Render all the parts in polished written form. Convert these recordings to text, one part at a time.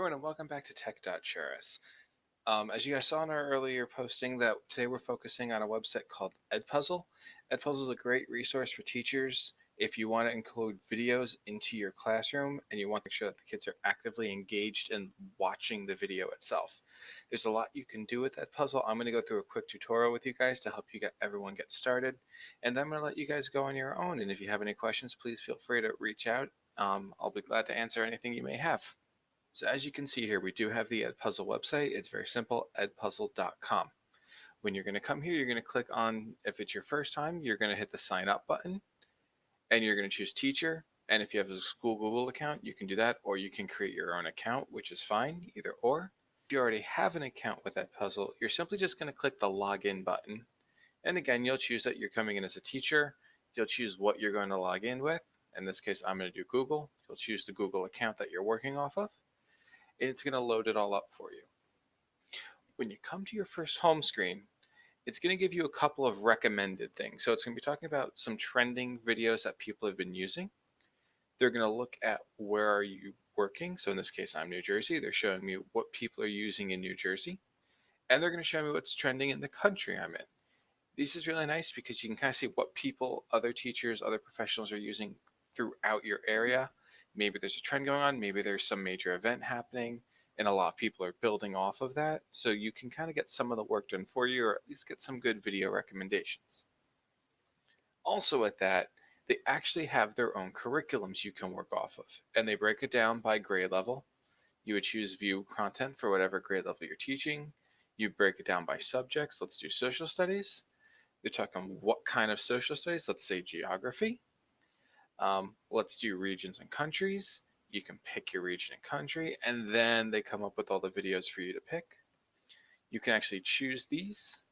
everyone, and welcome back to Tech.Cheris. As you guys saw in our earlier posting, that today we're focusing on a website called EdPuzzle. EdPuzzle is a great resource for teachers if you want to include videos into your classroom and you want to make sure that the kids are actively engaged in watching the video itself. There's a lot you can do with EdPuzzle. I'm going to go through a quick tutorial with you guys to help everyone get started, and then I'm going to let you guys go on your own. And if you have any questions, please feel free to reach out. I'll be glad to answer anything you may have. So as you can see here, we do have the EdPuzzle website. It's very simple, edpuzzle.com. When you're going to come here, you're going to click on, if it's your first time, you're going to hit the sign up button and you're going to choose teacher. And if you have a school Google account, you can do that, or you can create your own account, which is fine, either or. If you already have an account with EdPuzzle, you're simply just going to click the login button. And again, you'll choose that you're coming in as a teacher. You'll choose what you're going to log in with. In this case, I'm going to do Google. You'll choose the Google account that you're working off of. It's going to load it all up for you. When you come to your first home screen, it's going to give you a couple of recommended things. So it's going to be talking about some trending videos that people have been using. They're going to look at where are you working. So in this case, I'm New Jersey. They're showing me what people are using in New Jersey. And they're going to show me what's trending in the country I'm in. This is really nice because you can kind of see what people, other teachers, other professionals are using throughout your area. Maybe there's a trend going on, maybe there's some major event happening, and a lot of people are building off of that. So you can kind of get some of the work done for you, or at least get some good video recommendations. Also with that, they actually have their own curriculums you can work off of, and they break it down by grade level. You would choose view content for whatever grade level you're teaching. You break it down by subjects. Let's do social studies. They're talking what kind of social studies, let's say geography. Let's do regions and countries. You can pick your region and country, and then they come up with all the videos for you to pick. You can actually choose these,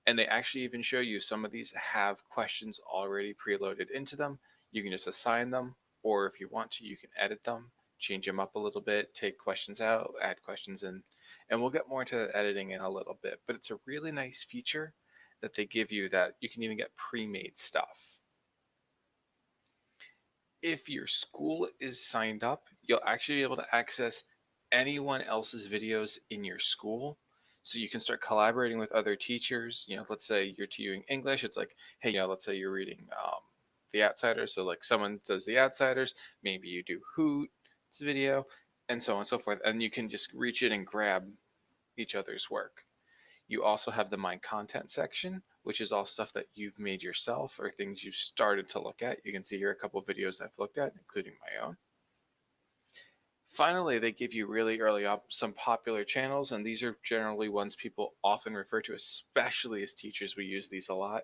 and they actually even show you some of these have questions already preloaded into them. You can just assign them, or if you want to, you can edit them, change them up a little bit, take questions out, add questions in, and we'll get more into the editing in a little bit. But it's a really nice feature that they give you that you can even get pre-made stuff. If your school is signed up, you'll actually be able to access anyone else's videos in your school. So you can start collaborating with other teachers. Let's say you're doing English. It's like, hey, let's say you're reading The Outsiders. So like someone does The Outsiders, maybe you do Hoot's video, and so on and so forth. And you can just reach in and grab each other's work. You also have the My Content section, which is all stuff that you've made yourself or things you've started to look at. You can see here a couple of videos I've looked at, including my own. Finally, they give you really early up some popular channels, and these are generally ones people often refer to, especially as teachers. We use these a lot,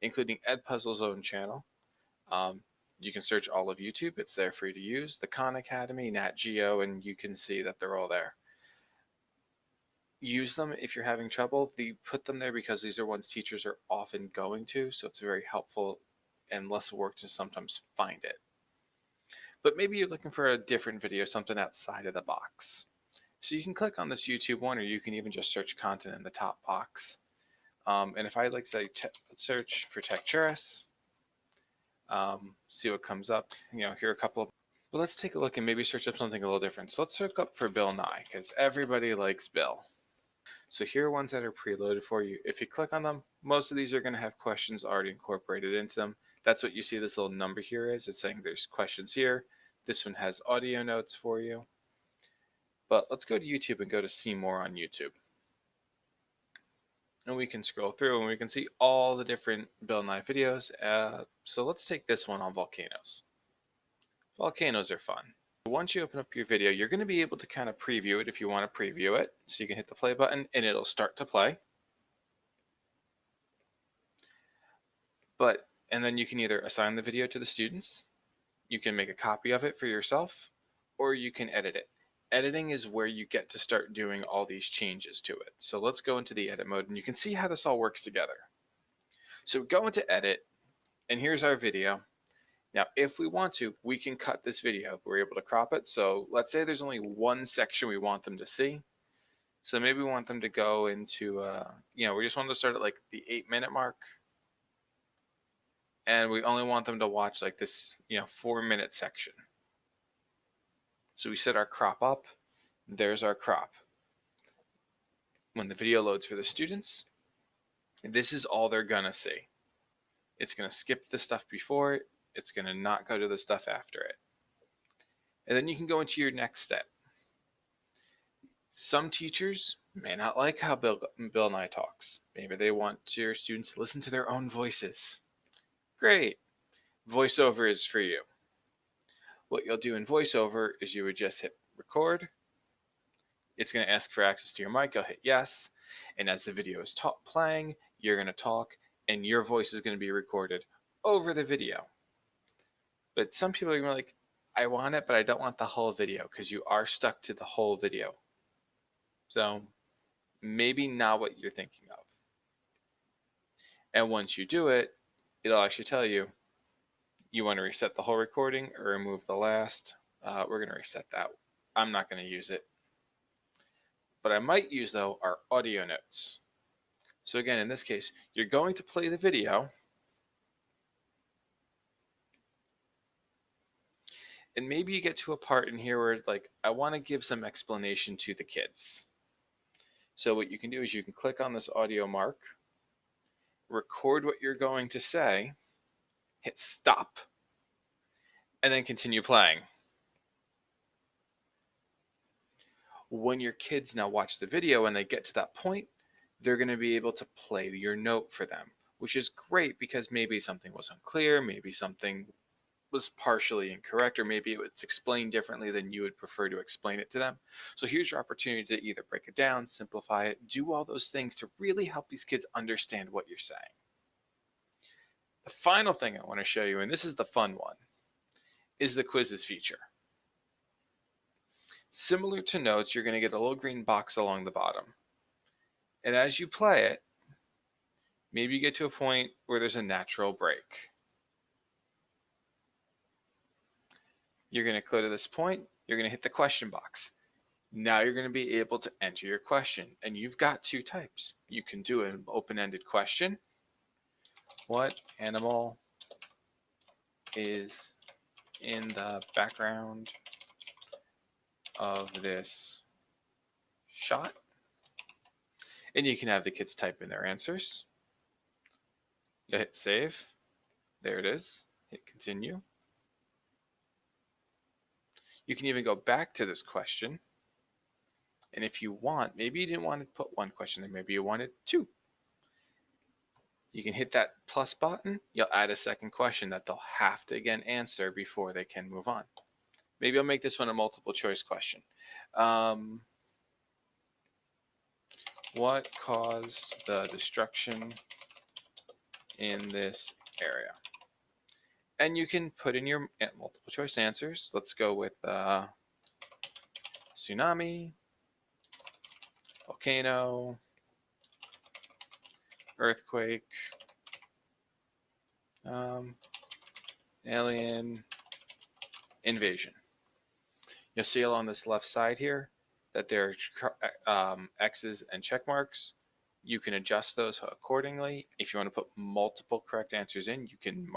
including EdPuzzle's own channel. You can search all of YouTube. It's there for you to use. The Khan Academy, Nat Geo, and you can see that they're all there. Use them if you're having trouble. They put them there because these are ones teachers are often going to, so it's very helpful and less work to sometimes find it. But maybe you're looking for a different video, something outside of the box. So you can click on this YouTube one, or you can even just search content in the top box. And if I like say search for Tech.Cheris, see what comes up. Here are a couple of. But let's take a look and maybe search up something a little different. So let's look up for Bill Nye, because everybody likes Bill. So here are ones that are preloaded for you. If you click on them, most of these are going to have questions already incorporated into them. That's what you see this little number here is. It's saying there's questions here. This one has audio notes for you. But let's go to YouTube and go to see more on YouTube. And we can scroll through and we can see all the different Bill Nye videos. So let's take this one on volcanoes. Volcanoes are fun. Once you open up your video, you're going to be able to kind of preview it if you want to preview it. So you can hit the play button and it'll start to play. And then you can either assign the video to the students, you can make a copy of it for yourself, or you can edit it. Editing is where you get to start doing all these changes to it. So let's go into the edit mode and you can see how this all works together. So go into edit, and here's our video. Now, if we want to, we can cut this video. We're able to crop it. So let's say there's only one section we want them to see. So maybe we want them to go into, we just want to start at like the 8-minute mark. And we only want them to watch like this, 4-minute section. So we set our crop up, There's our crop. When the video loads for the students, this is all they're going to see. It's going to skip the stuff before it. It's going to not go to the stuff after it. And then you can go into your next step. Some teachers may not like how Bill Nye talks. Maybe they want your students to listen to their own voices. Great. VoiceOver is for you. What you'll do in VoiceOver is you would just hit record. It's going to ask for access to your mic. You'll hit yes. And as the video is playing, you're going to talk, and your voice is going to be recorded over the video. But some people are going to be like, I want it, but I don't want the whole video, because you are stuck to the whole video. So maybe not what you're thinking of. And once you do it, it'll actually tell you want to reset the whole recording or remove the last. We're going to reset that. I'm not going to use it. What I might use, though, are audio notes. So again, in this case, you're going to play the video, and maybe you get to a part in here where, like, I want to give some explanation to the kids. So what you can do is you can click on this audio mark, record what you're going to say, hit stop, and then continue playing. When your kids now watch the video and they get to that point, they're going to be able to play your note for them, which is great because maybe something was unclear, maybe something was partially incorrect, or maybe it's explained differently than you would prefer to explain it to them. So here's your opportunity to either break it down, simplify it, do all those things to really help these kids understand what you're saying. The final thing I want to show you, and this is the fun one, is the quizzes feature. Similar to notes, you're going to get a little green box along the bottom. And as you play it, maybe you get to a point where there's a natural break. You're going to go to this point, you're going to hit the question box. Now you're going to be able to enter your question. And you've got two types. You can do an open-ended question. What animal is in the background of this shot? And you can have the kids type in their answers. You hit save. There it is. Hit continue. You can even go back to this question. And if you want, maybe you didn't want to put one question there, maybe you wanted two. You can hit that plus button. You'll add a second question that they'll have to again answer before they can move on. Maybe I'll make this one a multiple choice question. What caused the destruction in this area? And you can put in your multiple choice answers. Let's go with tsunami, volcano, earthquake, alien, invasion. You'll see along this left side here that there are X's and check marks. You can adjust those accordingly. If you want to put multiple correct answers in, you can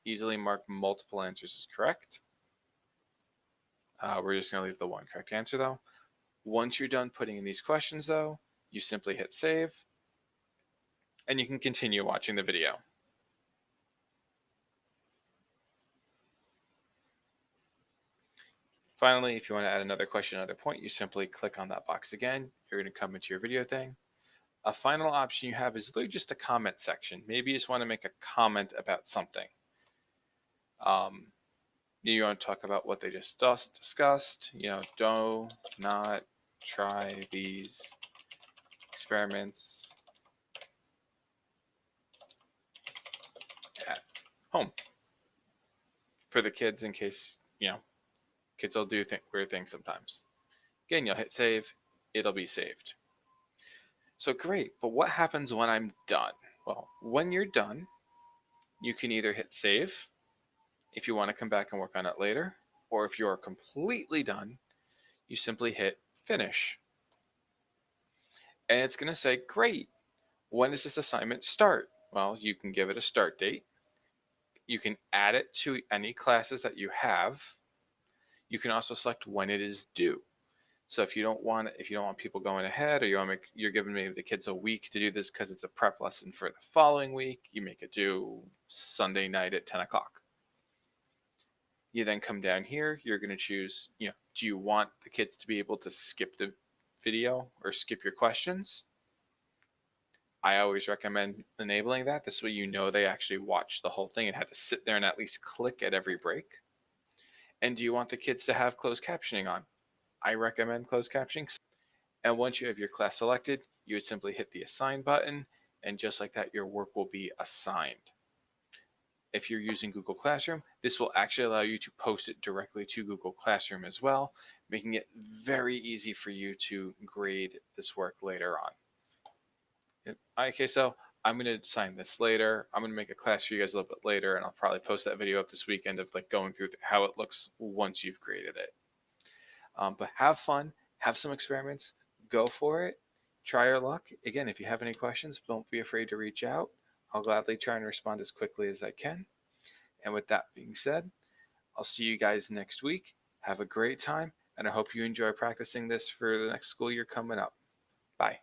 easily mark multiple answers as correct. We're just going to leave the one correct answer though. Once you're done putting in these questions though, you simply hit save and you can continue watching the video. Finally, if you want to add another question, another point, you simply click on that box again. You're going to come into your video thing. A final option you have is literally just a comment section. Maybe you just want to make a comment about something. You want to talk about what they just discussed. Do not try these experiments at home. For the kids, in case, kids will do weird things sometimes. Again, you'll hit save. It'll be saved. So great, but what happens when I'm done? Well, when you're done, you can either hit save if you want to come back and work on it later, or if you are completely done, you simply hit finish. And it's going to say, great, when does this assignment start? Well, you can give it a start date. You can add it to any classes that you have. You can also select when it is due. So if you don't want people going ahead, or you're giving maybe the kids a week to do this because it's a prep lesson for the following week, you make it due Sunday night at 10 o'clock. You then come down here, you're going to choose, do you want the kids to be able to skip the video or skip your questions? I always recommend enabling that. This way they actually watched the whole thing and had to sit there and at least click at every break. And do you want the kids to have closed captioning on? I recommend closed captioning. And once you have your class selected, you would simply hit the assign button, and just like that, your work will be assigned. If you're using Google Classroom, this will actually allow you to post it directly to Google Classroom as well, making it very easy for you to grade this work later on. Okay, so I'm going to assign this later. I'm going to make a class for you guys a little bit later, and I'll probably post that video up this weekend of like going through how it looks once you've graded it. But have fun, have some experiments, go for it, try your luck. Again, if you have any questions, don't be afraid to reach out. I'll gladly try and respond as quickly as I can. And with that being said, I'll see you guys next week. Have a great time, and I hope you enjoy practicing this for the next school year coming up. Bye.